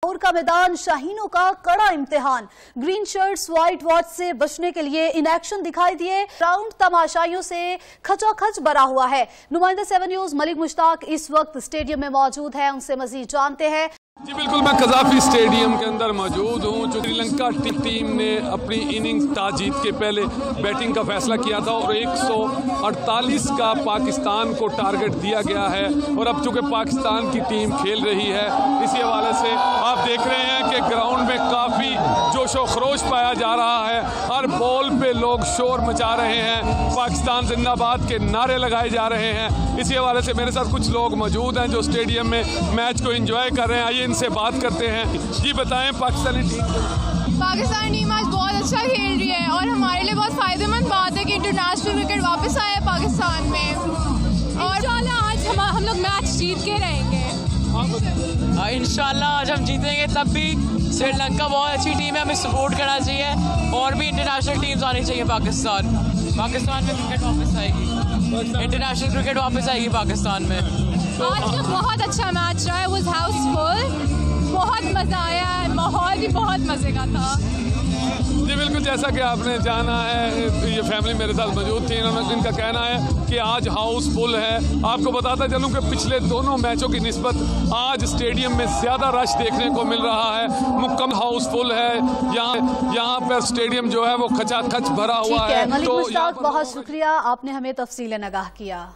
लाहौर का मैदान शाहीनों का कड़ा इम्तिहान। ग्रीन शर्ट्स व्हाइट वॉच से बचने के लिए इन एक्शन दिखाई दिए। ग्राउंड तमाशाइयों से खचाखच भरा हुआ है। नुमाइंदा 7 न्यूज मलिक मुश्ताक इस वक्त स्टेडियम में मौजूद है, उनसे मजीद जानते हैं। जी बिल्कुल, मैं कजाफी स्टेडियम के अंदर मौजूद हूँ। जो श्रीलंका टीम ने अपनी इनिंग्स टॉस जीत के पहले बैटिंग का फैसला किया था और 148 का पाकिस्तान को टारगेट दिया गया है और अब चूंकि पाकिस्तान की टीम खेल रही है, इसी हवाले से आप देख रहे हैं कि ग्राउंड में काफ़ी जोशो खरोश पाया जा रहा है। हर बॉल पे लोग शोर मचा रहे हैं, पाकिस्तान जिंदाबाद के नारे लगाए जा रहे हैं। इसी हवाले से मेरे साथ कुछ लोग मौजूद हैं जो स्टेडियम में मैच को एंजॉय कर रहे हैं। आइए इनसे बात करते हैं। जी बताएं, पाकिस्तानी टीम आज बहुत अच्छा खेल रही है और हमारे लिए बहुत फायदेमंद बात है कि इंटरनेशनल क्रिकेट वापस आया है पाकिस्तान में और आज हम लोग मैच जीत के रहेंगे। इंशाल्लाह आज हम जीतेंगे। तब भी श्रीलंका बहुत अच्छी टीम है, हमें सपोर्ट करना चाहिए और भी इंटरनेशनल टीम्स आनी चाहिए। पाकिस्तान में क्रिकेट वापस आएगी, इंटरनेशनल क्रिकेट वापस आएगी पाकिस्तान में। आज का बहुत अच्छा मैच रहा है, वाज हाउसफुल, बहुत मजा आया, माहौल भी बहुत मजे का था। जी बिल्कुल, जैसा कि आपने जाना है, ये फैमिली मेरे साथ मौजूद थी, इनका कहना है कि आज हाउसफुल है। आपको बताता चलूं कि पिछले दोनों मैचों की निस्बत आज स्टेडियम में ज़्यादा रश देखने को मिल रहा है। मुकम्मल हाउसफुल है। यहाँ पर स्टेडियम जो है वो खचाखच भरा हुआ है। मलिक मुश्ताक, बहुत शुक्रिया, आपने हमें तफसीलन आगाह किया।